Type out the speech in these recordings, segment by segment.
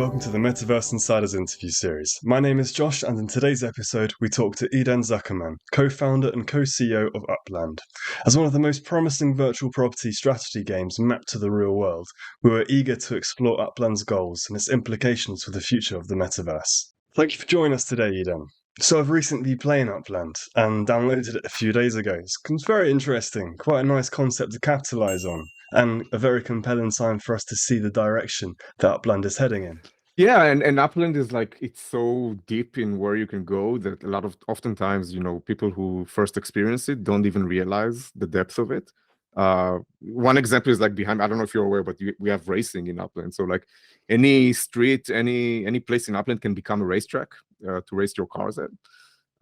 welcome to the Metaverse Insiders interview series. My name is Josh, and in today's episode, we talk to Idan Zuckerman, co-founder and co-CEO of Upland. As one of the most promising virtual property strategy games mapped to the real world, we were eager to explore Upland's goals and its implications for the future of the metaverse. Thank you for joining us today, Idan. So I've recently been playing Upland and downloaded it a few days ago. It's very interesting, quite a nice concept to capitalise on, and a very compelling sign for us to see the direction that Upland is heading in. Yeah, and Upland is like, it's so deep in where you can go that oftentimes, people who first experience it don't even realize the depth of it. One example is like behind, I don't know if you're aware, but we have racing in Upland. So like any street, any place in Upland can become a racetrack to race your cars at.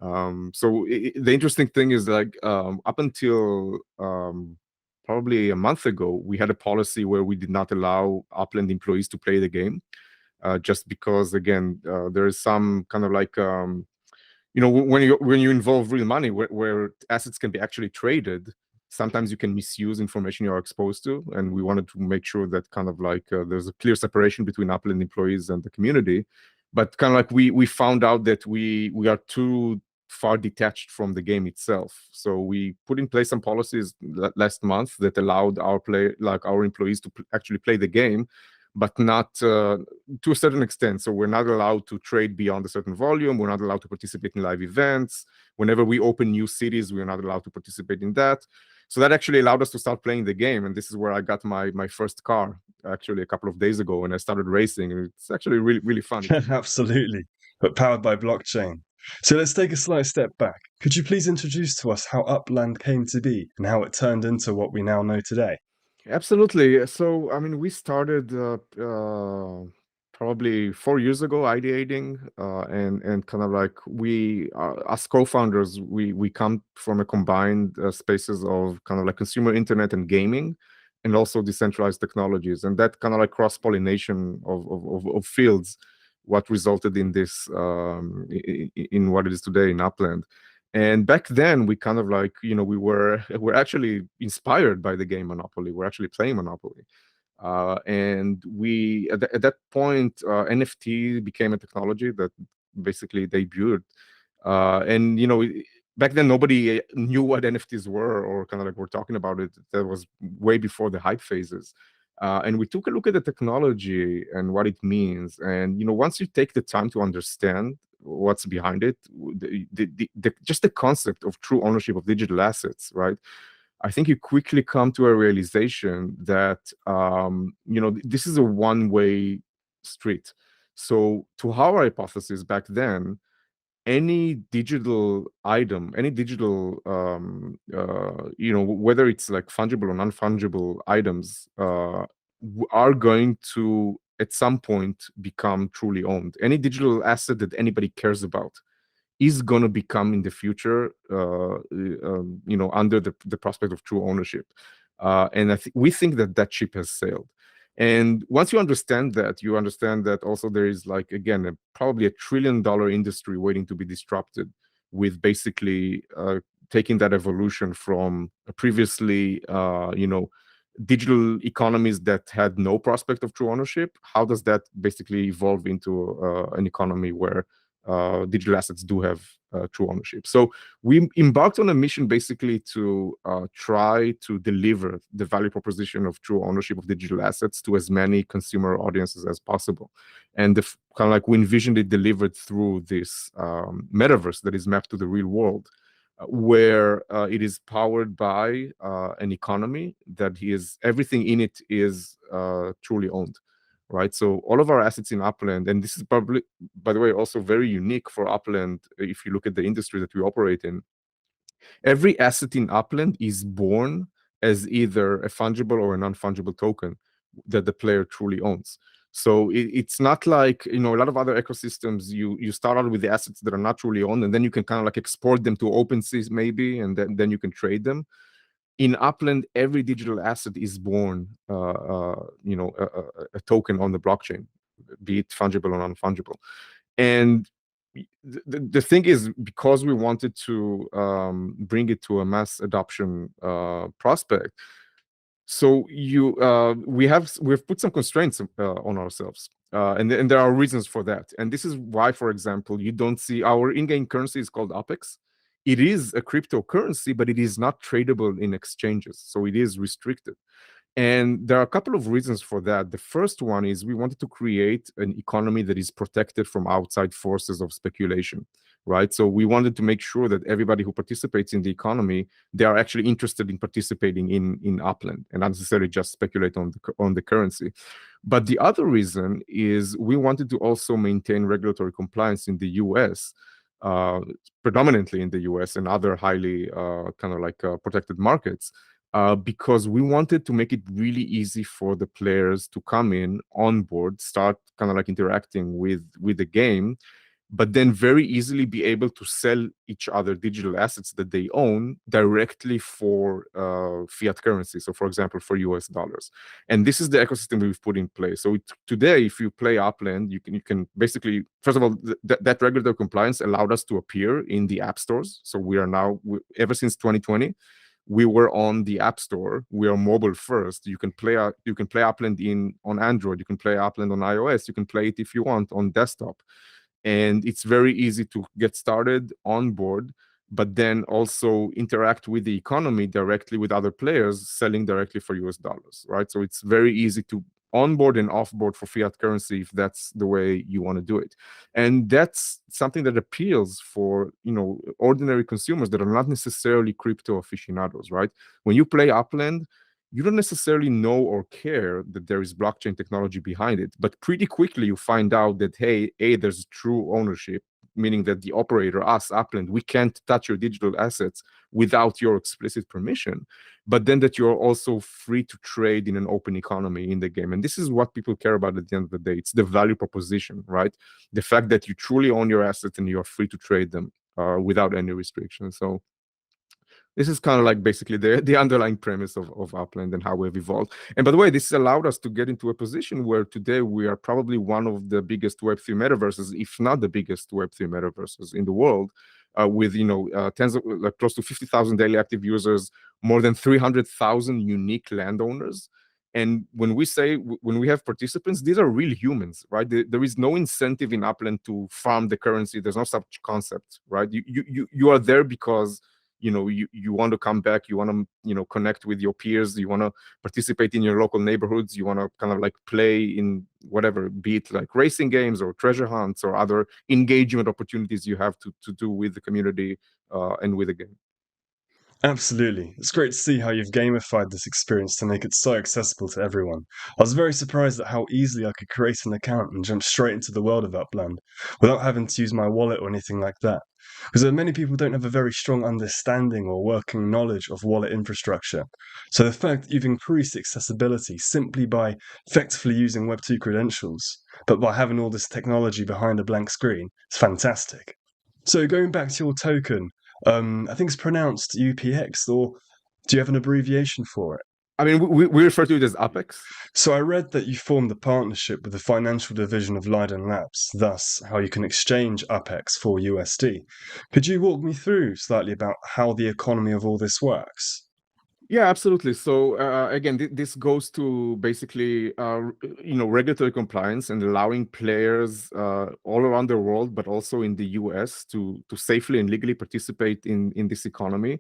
The interesting thing is like up until probably a month ago, we had a policy where we did not allow Upland employees to play the game. Just because, again, there is some kind of like, when you involve real money where assets can be actually traded, sometimes you can misuse information you're exposed to. And we wanted to make sure that kind of like there's a clear separation between Upland employees and the community. But kind of like we found out that we are too far detached from the game itself. So we put in place some policies last month that allowed our employees to actually play the game, but not to a certain extent. So we're not allowed to trade beyond a certain volume. We're not allowed to participate in live events. Whenever we open new cities, we're not allowed to participate in that. So that actually allowed us to start playing the game. And this is where I got my first car, actually, a couple of days ago, and I started racing. And it's actually really, really fun. Absolutely, but powered by blockchain. So let's take a slight step back. Could you please introduce to us how Upland came to be and how it turned into what we now know today? Absolutely. So, I mean, we started probably 4 years ago ideating, and kind of like we, as co-founders, we come from a combined spaces of kind of like consumer internet and gaming, and also decentralized technologies, and that kind of like cross-pollination of fields, what resulted in this in what it is today in Upland. And back then, we kind of like, we're actually inspired by the game Monopoly. We're actually playing Monopoly. And we, at that point, NFT became a technology that basically debuted. And, back then, nobody knew what NFTs were or kind of like we're talking about it. That was way before the hype phases. And we took a look at the technology and what it means. And, once you take the time to understand what's behind it, just the concept of true ownership of digital assets, right? I think you quickly come to a realization that this is a one-way street. So to our hypothesis back then, any digital item, any digital whether it's like fungible or non-fungible items, are going to at some point become truly owned. Any digital asset that anybody cares about is going to become in the future, under the prospect of true ownership. And we think that ship has sailed. And once you understand that also there is, like, again, probably $1 trillion industry waiting to be disrupted, with basically taking that evolution from previously, digital economies that had no prospect of true ownership. How does that basically evolve into an economy where digital assets do have true ownership? So we embarked on a mission basically to try to deliver the value proposition of true ownership of digital assets to as many consumer audiences as possible. And kind of like we envisioned it delivered through this metaverse that is mapped to the real world, where it is powered by an economy that everything in it is truly owned. Right, so all of our assets in Upland, and this is probably, by the way, also very unique for Upland. If you look at the industry that we operate in, every asset in Upland is born as either a fungible or a non-fungible token that the player truly owns. So it's not like, a lot of other ecosystems, you start out with the assets that are not truly owned, and then you can kind of like export them to OpenSea maybe, and then you can trade them. In Upland, every digital asset is born, a token on the blockchain, be it fungible or non-fungible. And the thing is, because we wanted to bring it to a mass adoption prospect, so we've put some constraints on ourselves. And there are reasons for that. And this is why, for example, you don't see our in-game currency is called Apex. It is a cryptocurrency, but it is not tradable in exchanges, so it is restricted. And there are a couple of reasons for that. The first one is we wanted to create an economy that is protected from outside forces of speculation, right? So we wanted to make sure that everybody who participates in the economy, they are actually interested in participating in Upland and not necessarily just speculate on the currency. But the other reason is we wanted to also maintain regulatory compliance in the US, uh, predominantly in the US and other highly protected markets, because we wanted to make it really easy for the players to come in on board, start kind of like interacting with the game, but then very easily be able to sell each other digital assets that they own directly for fiat currency. So, for example, for US dollars. And this is the ecosystem we've put in place. So today, if you play Upland, you can basically, first of all, that regulatory compliance allowed us to appear in the app stores. So we are now, ever since 2020, we were on the App Store. We are mobile first. You can play Upland on Android. You can play Upland on iOS. You can play it if you want on desktop. And it's very easy to get started on board, but then also interact with the economy directly with other players selling directly for US dollars, right? So it's very easy to onboard and offboard for fiat currency if that's the way you want to do it. And that's something that appeals for, ordinary consumers that are not necessarily crypto aficionados, right? When you play Upland, you don't necessarily know or care that there is blockchain technology behind it, but pretty quickly you find out that, hey, there's true ownership, meaning that the operator, us, Upland, we can't touch your digital assets without your explicit permission, but then that you're also free to trade in an open economy in the game. And this is what people care about at the end of the day. It's the value proposition, right? The fact that you truly own your assets and you're free to trade them without any restrictions. So this is kind of like basically the underlying premise of Upland and how we've evolved. And by the way, this allowed us to get into a position where today we are probably one of the biggest Web3 metaverses, if not the biggest Web3 metaverses in the world, with tens of close to 50,000 daily active users, more than 300,000 unique landowners. And when we have participants, these are real humans, right? There is no incentive in Upland to farm the currency. There's no such concept, right? You are there because you want to come back, you want to connect with your peers, you want to participate in your local neighborhoods, you want to kind of like play in whatever, be it like racing games or treasure hunts or other engagement opportunities you have to do with the community and with the game. Absolutely. It's great to see how you've gamified this experience to make it so accessible to everyone. I was very surprised at how easily I could create an account and jump straight into the world of Upland without having to use my wallet or anything like that. Because many people don't have a very strong understanding or working knowledge of wallet infrastructure. So the fact that you've increased accessibility simply by effectively using Web2 credentials, but by having all this technology behind a blank screen, is fantastic. So going back to your token, I think it's pronounced UPX, or do you have an abbreviation for it? I mean, we refer to it as Apex. So I read that you formed a partnership with the financial division of Leiden Labs, thus how you can exchange UPX for USD. Could you walk me through slightly about how the economy of all this works? Yeah, absolutely. So again, this goes to basically regulatory compliance and allowing players all around the world, but also in the US, to safely and legally participate in this economy.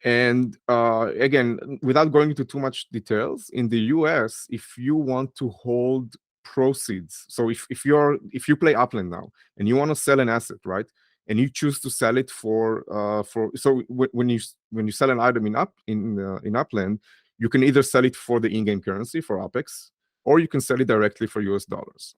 And again, without going into too much details, in the US, if you want to hold proceeds, so if you play Upland now and you want to sell an asset, right? And you choose to sell it when you sell an item in Upland, you can either sell it for the in-game currency for Apex, or you can sell it directly for US dollars.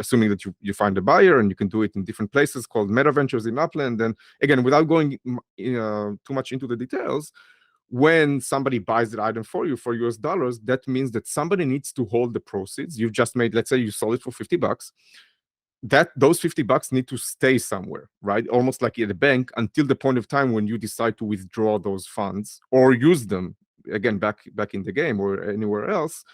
Assuming that you find a buyer, and you can do it in different places called meta ventures in Upland. And again, without going too much into the details, when somebody buys the item for you for US dollars, that means that somebody needs to hold the proceeds you've just made. Let's say you sold it for $50. Those $50 need to stay somewhere, right? Almost like at a bank, until the point of time when you decide to withdraw those funds or use them again back in the game or anywhere else.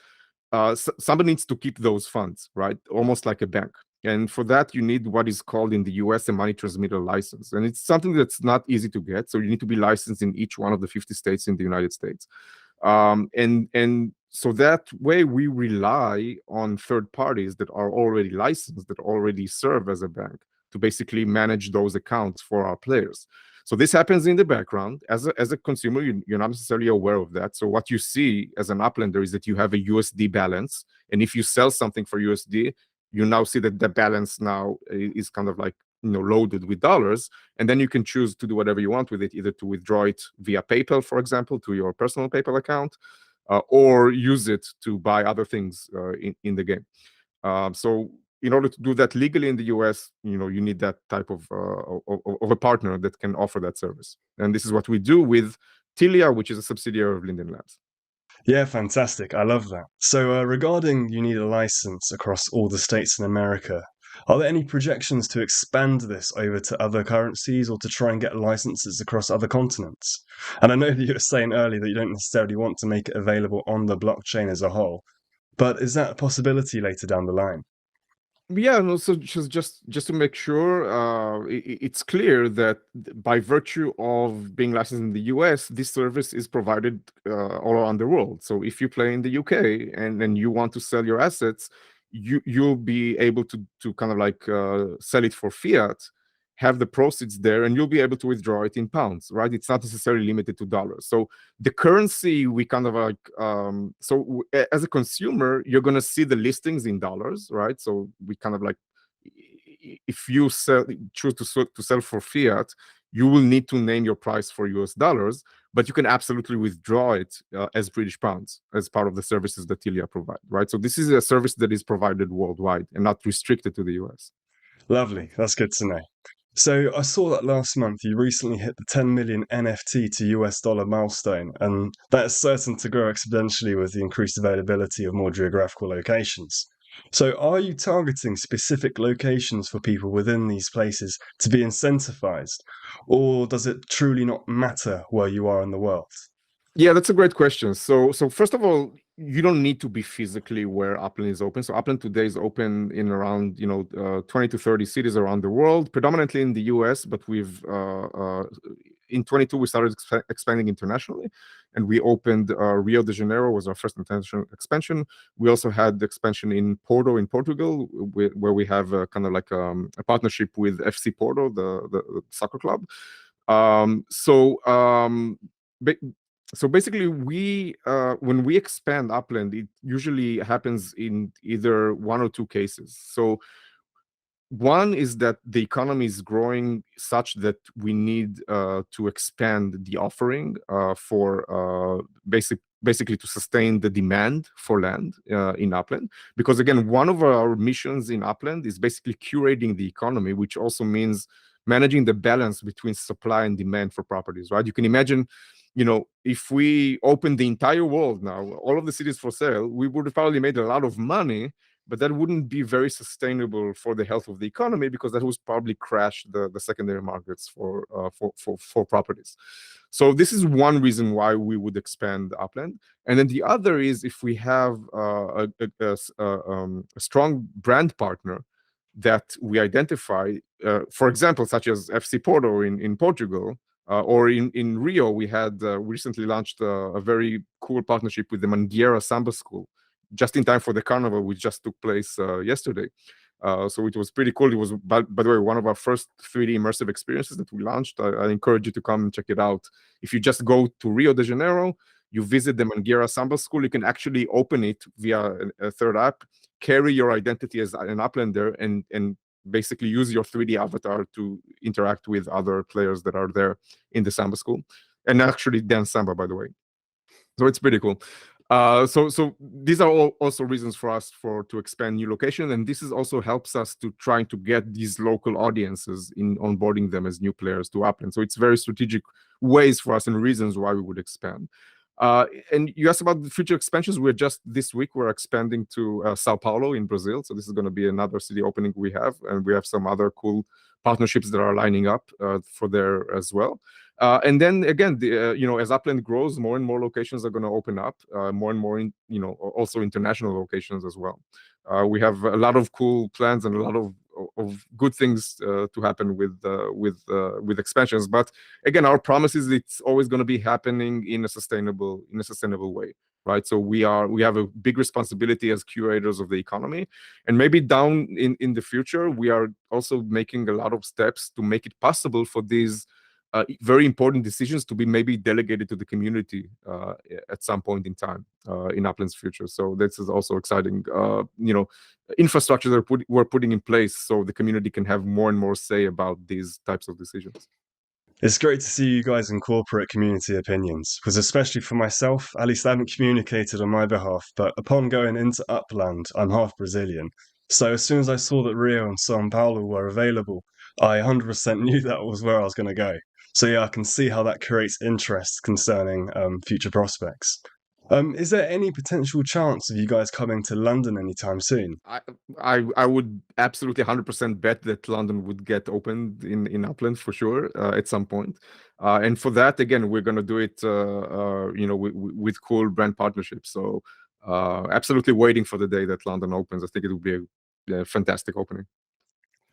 Somebody needs to keep those funds, right? Almost like a bank. And for that, you need what is called in the US a money transmitter license. And it's something that's not easy to get. So you need to be licensed in each one of the 50 states in the United States. And So that way we rely on third parties that are already licensed, that already serve as a bank, to basically manage those accounts for our players. So this happens in the background. As a consumer, you're not necessarily aware of that. So what you see as an Uplander is that you have a USD balance, and if you sell something for USD, you now see that the balance now is kind of like, loaded with dollars, and then you can choose to do whatever you want with it, either to withdraw it via PayPal, for example, to your personal PayPal account, or use it to buy other things in the game. So in order to do that legally in the US, you need that type of a partner that can offer that service. And this is what we do with Tilia, which is a subsidiary of Linden Labs. Yeah, fantastic. I love that. So, regarding you need a license across all the states in America, are there any projections to expand this over to other currencies or to try and get licenses across other continents? And I know that you were saying earlier that you don't necessarily want to make it available on the blockchain as a whole, but is that a possibility later down the line? Yeah, no, so just to make sure, it's clear that by virtue of being licensed in the US, this service is provided all around the world. So if you play in the UK and then you want to sell your assets, you'll be able to kind of like sell it for fiat, have the proceeds there, and you'll be able to withdraw it in pounds, right? It's not necessarily limited to dollars. So the currency, we kind of like, as a consumer, you're going to see the listings in dollars, right? So we kind of like, if you choose to sell for fiat, you will need to name your price for US dollars, but you can absolutely withdraw it as British pounds as part of the services that Tilia provide, right? So this is a service that is provided worldwide and not restricted to the US. Lovely. That's good to know. So I saw that last month you recently hit the 10 million NFT to US dollar milestone, and that is certain to grow exponentially with the increased availability of more geographical locations. So are you targeting specific locations for people within these places to be incentivized, or does it truly not matter where you are in the world? Yeah, that's a great question. So first of all, you don't need to be physically where Upland is open. So Upland today is open in around 20 to 30 cities around the world, predominantly in the US. But we've in 22 we started expanding internationally, and we opened Rio de Janeiro was our first international expansion. We also had the expansion in Porto in Portugal, where we have kind of like a partnership with FC Porto, the soccer club. Um, so um, so basically, when we expand Upland, it usually happens in either one or two cases. So one is that the economy is growing such that we need to expand the offering for basically to sustain the demand for land in Upland. Because again, one of our missions in Upland is basically curating the economy, which also means managing the balance between supply and demand for properties, right? You can imagine, if we open the entire world now, all of the cities for sale, we would have probably made a lot of money, but that wouldn't be very sustainable for the health of the economy, because that would probably crash the secondary markets for properties. So this is one reason why we would expand Upland. And then the other is if we have a strong brand partner that we identify, for example, such as FC Porto in Portugal, or in Rio, we had recently launched a very cool partnership with the Mangueira Samba School, just in time for the carnival, which just took place yesterday. So it was pretty cool. It was, by the way, one of our first 3D immersive experiences that we launched. I encourage you to come and check it out. If you just go to Rio de Janeiro, you visit the Mangueira Samba School, you can actually open it via a third app, carry your identity as an Uplander, and basically use your 3D avatar to interact with other players that are there in the Samba School, and actually dance Samba, by the way. So it's pretty cool. So these are all also reasons for us to expand new location, and this is also helps us to trying to get these local audiences in onboarding them as new players to Upland. So it's very strategic ways for us and reasons why we would expand. And you asked about the future expansions. We're just this week we're expanding to Sao Paulo in Brazil. So this is going to be another city opening we have, and we have some other cool partnerships that are lining up for there as well. And then again, as Upland grows, more and more locations are going to open up, more and more, also international locations as well. We have a lot of cool plans and a lot of good things to happen with expansions. But again, our promise is it's always going to be happening in a sustainable way. right? So we have a big responsibility as curators of the economy, and maybe down in the future we are also making a lot of steps to make it possible for these very important decisions to be maybe delegated to the community at some point in time in Upland's future. So this is also exciting, infrastructure that we're putting in place so the community can have more and more say about these types of decisions. It's great to see you guys incorporate community opinions, because especially for myself, at least I haven't communicated on my behalf, but upon going into Upland, I'm half Brazilian. So as soon as I saw that Rio and São Paulo were available, I 100% knew that was where I was going to go. So yeah, I can see how that creates interest concerning future prospects. Is there any potential chance of you guys coming to London anytime soon? I would absolutely 100% bet that London would get opened in Upland for sure at some point. And for that, again, we're going to do it, with cool brand partnerships. So absolutely waiting for the day that London opens. I think it will be a fantastic opening.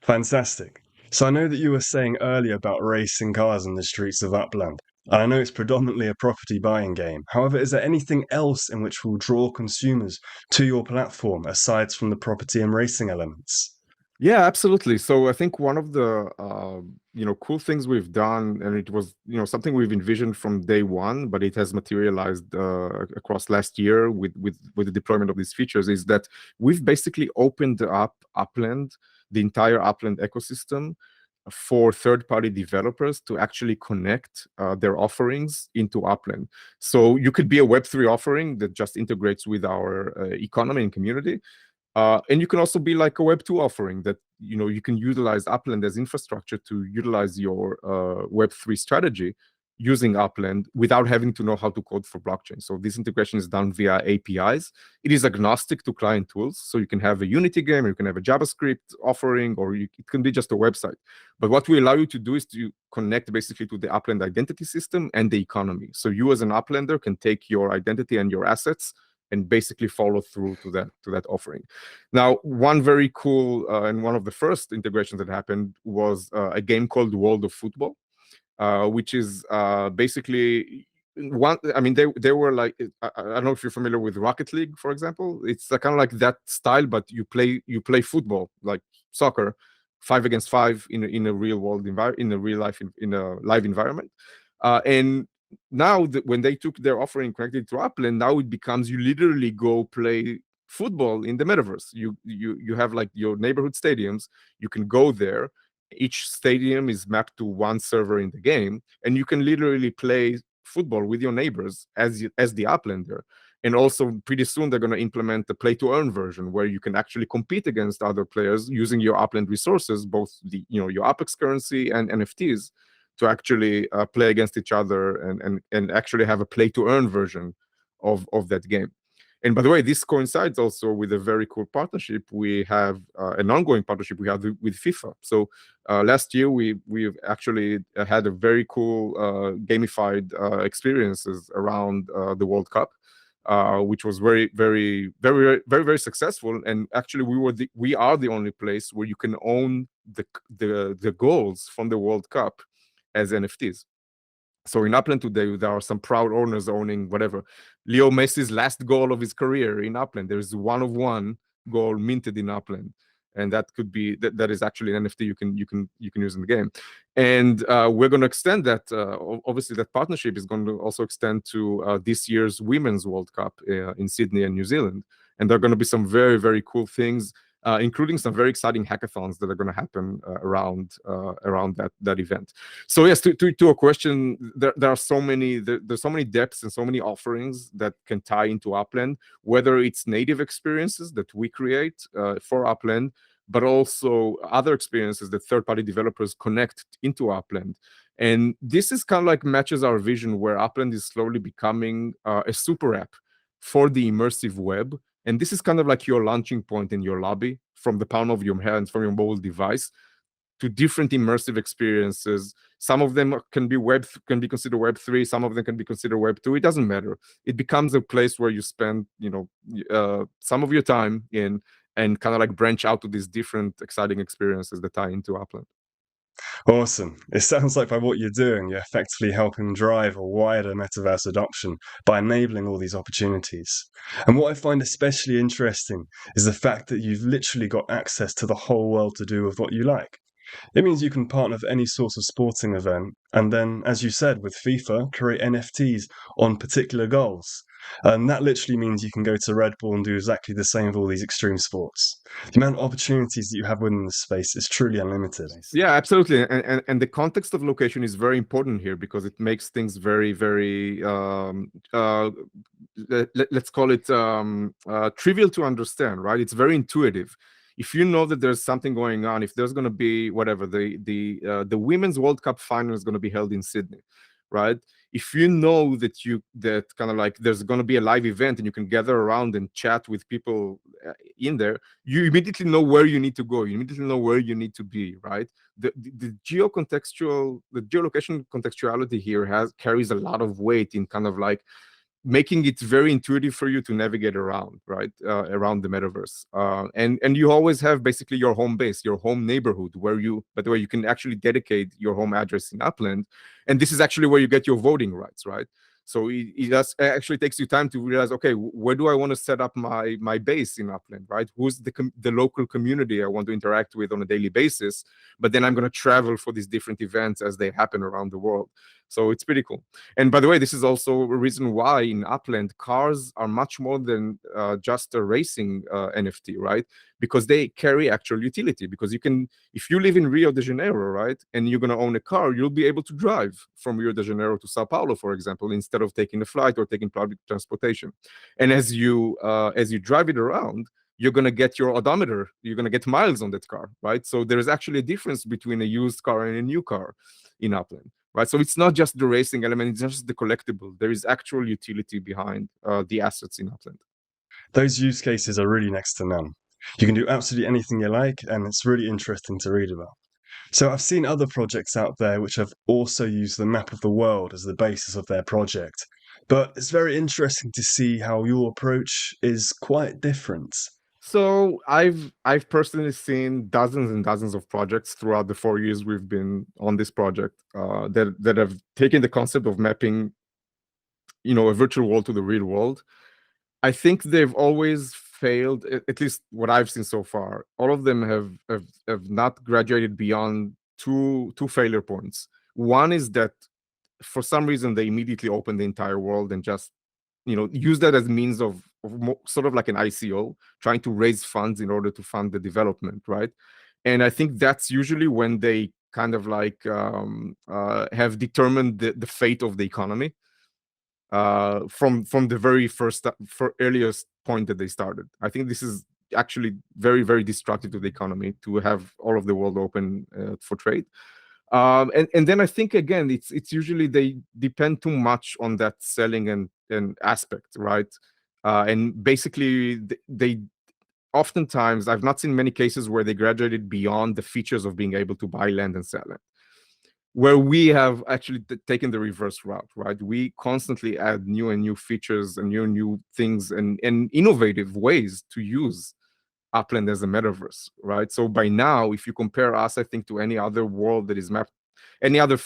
Fantastic. So I know that you were saying earlier about racing cars in the streets of Upland. And I know it's predominantly a property buying game. However, is there anything else in which will draw consumers to your platform aside from the property and racing elements? Yeah, absolutely. So I think one of the cool things we've done, and it was something we've envisioned from day one, but it has materialized across last year with the deployment of these features, is that we've basically opened up Upland, the entire Upland ecosystem, for third-party developers to actually connect their offerings into Upland. So you could be a Web3 offering that just integrates with our economy and community. And you can also be like a Web2 offering that you can utilize Upland as infrastructure to utilize your Web3 strategy using Upland without having to know how to code for blockchain. So this integration is done via APIs. It is agnostic to client tools. So you can have a Unity game, or you can have a JavaScript offering, or it can be just a website. But what we allow you to do is to connect basically to the Upland identity system and the economy. So you as an Uplander can take your identity and your assets and basically follow through to that offering. Now, one very cool and one of the first integrations that happened was a game called World of Football, which is basically one. I mean, they were like, I don't know if you're familiar with Rocket League, for example. It's kind of like that style, but you play football, like soccer, 5 against 5 in a real world environment, in a real life in a live environment, and now when they took their offering connected to Upland, now it becomes you literally go play football in the metaverse. You have like your neighborhood stadiums. You can go there. Each stadium is mapped to one server in the game, and you can literally play football with your neighbors as the Uplander. And also, pretty soon they're going to implement the play-to-earn version, where you can actually compete against other players using your Upland resources, both your Apex currency and NFTs, to actually play against each other and actually have a play-to-earn version of that game. And by the way, this coincides also with a very cool partnership. We have an ongoing partnership we have with FIFA. So last year we've actually had a very cool gamified experiences around the World Cup, which was very, very, very, very, very successful. And actually, we are the only place where you can own the goals from the World Cup as NFTs. So in Upland today, there are some proud owners owning whatever Leo Messi's last goal of his career in Upland. There's one of one goal minted in Upland, and that could be that is actually an NFT you can use in the game. And we're going to extend that. Obviously, that partnership is going to also extend to this year's Women's World Cup in Sydney and New Zealand. And there are going to be some very, very cool things, including some very exciting hackathons that are going to happen around that event. So yes, to a question, there are so many there's so many depths and so many offerings that can tie into Upland, whether it's native experiences that we create for Upland, but also other experiences that third-party developers connect into Upland. And this is kind of like matches our vision, where Upland is slowly becoming a super app for the immersive web. And this is kind of like your launching point in your lobby, from the palm of your hand, from your mobile device, to different immersive experiences. Some of them can be considered Web3. Some of them can be considered Web2. It doesn't matter. It becomes a place where you spend, some of your time in, and kind of like branch out to these different exciting experiences that tie into Upland. Awesome. It sounds like by what you're doing, you're effectively helping drive a wider metaverse adoption by enabling all these opportunities. And what I find especially interesting is the fact that you've literally got access to the whole world to do with what you like. It means you can partner with any sort of sporting event, and then, as you said, with FIFA, create NFTs on particular goals. And that literally means you can go to Red Bull and do exactly the same with all these extreme sports. The amount of opportunities that you have within this space is truly unlimited. Yeah, absolutely. And the context of location is very important here because it makes things very, very, let's call it trivial to understand, right? It's very intuitive. If you know that there's something going on, if there's going to be whatever, the Women's World Cup final is going to be held in Sydney, right? If you know that kind of like there's going to be a live event and you can gather around and chat with people in there, you immediately know where you need to go. You immediately know where you need to be, right? The geolocation contextuality here carries a lot of weight in kind of like making it very intuitive for you to navigate around, right? Around the metaverse. And you always have basically your home base, your home neighborhood, by the way, you can actually dedicate your home address in Upland. And this is actually where you get your voting rights, right? So it actually takes you time to realize, okay, where do I want to set up my base in Upland, right? Who's the local community I want to interact with on a daily basis? But then I'm going to travel for these different events as they happen around the world. So it's pretty cool. And by the way, this is also a reason why in Upland, cars are much more than just a racing NFT, right? Because they carry actual utility. Because if you live in Rio de Janeiro, right, and you're going to own a car, you'll be able to drive from Rio de Janeiro to Sao Paulo, for example, instead of taking a flight or taking public transportation. And as you drive it around, you're going to get your odometer, you're going to get miles on that car, right? So there's actually a difference between a used car and a new car in Upland, right? So it's not just the racing element, it's not just the collectible. There is actual utility behind the assets in Upland. Those use cases are really next to none. You can do absolutely anything you like, and it's really interesting to read about. So I've seen other projects out there which have also used the map of the world as the basis of their project. But it's very interesting to see how your approach is quite different. So I've personally seen dozens and dozens of projects throughout the 4 years we've been on this project that have taken the concept of mapping, a virtual world to the real world. I think they've always failed, at least what I've seen so far. All of them have not graduated beyond two failure points. One is that for some reason they immediately open the entire world and just use that as means of sort of like an ICO, trying to raise funds in order to fund the development, right? And I think that's usually when they kind of like have determined the fate of the economy from the very earliest point that they started. I think this is actually very, very destructive to the economy to have all of the world open for trade. And then I think again, it's usually they depend too much on that selling and aspect, right? And basically, they oftentimes I've not seen many cases where they graduated beyond the features of being able to buy land and sell it. Where we have actually taken the reverse route, right? We constantly add new and new features and new things and innovative ways to use Upland as a metaverse, right? So by now, if you compare us, I think, to any other world that is mapped, any other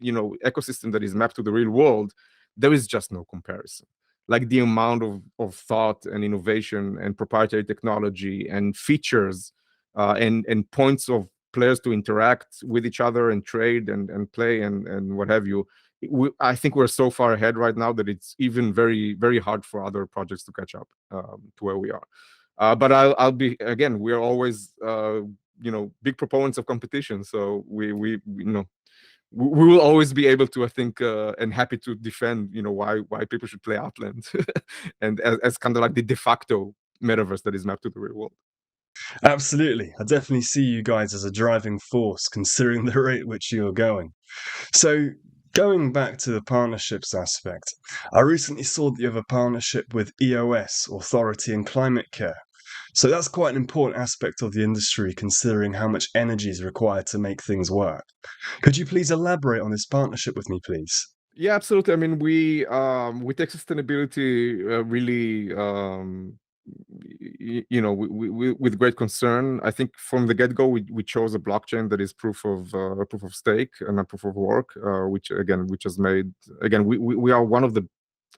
ecosystem that is mapped to the real world, there is just no comparison. Like the amount of thought and innovation and proprietary technology and features and points of players to interact with each other and trade and play and what have you. I think we're so far ahead right now that it's even very, very hard for other projects to catch up to where we are. But I'll be, again, we're always big proponents of competition, so we will always be able to, I think, and happy to defend why people should play Upland and as kind of like the de facto metaverse that is mapped to the real world. Absolutely. I definitely see you guys as a driving force considering the rate at which you're going. So, going back to the partnerships aspect, I recently saw that you have a partnership with EOS, Authority in Climate Care. So, that's quite an important aspect of the industry considering how much energy is required to make things work. Could you please elaborate on this partnership with me, please? Yeah, absolutely. I mean, we take sustainability really with great concern. I think from the get-go, we chose a blockchain that is proof of stake and not proof of work, which has made, again, we are one of the,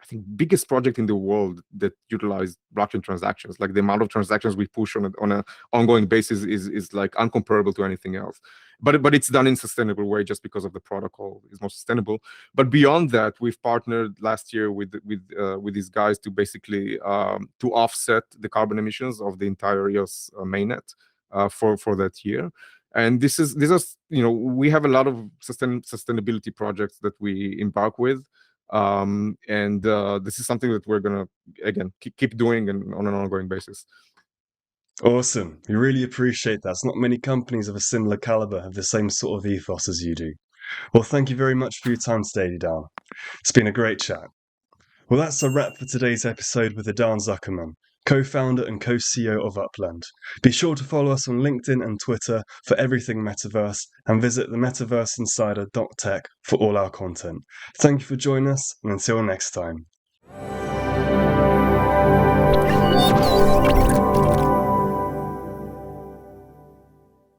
I think, biggest project in the world that utilize blockchain transactions. Like the amount of transactions we push on a ongoing basis is like uncomparable to anything else. But it's done in sustainable way just because of the protocol is more sustainable. But beyond that, we've partnered last year with these guys to basically to offset the carbon emissions of the entire EOS mainnet for that year. And these are, we have a lot of sustainability projects that we embark with. And this is something that we're gonna, again, keep doing and on an ongoing basis. Awesome. We really appreciate that. Not many companies of a similar caliber have the same sort of ethos as you do. Well, thank you very much for your time today, Idan. It's been a great chat. Well, that's a wrap for today's episode with Idan Zuckerman, co-founder and co-CEO of Upland. Be sure to follow us on LinkedIn and Twitter for everything Metaverse, and visit the Metaverse Insider.tech for all our content. Thank you for joining us, and until next time.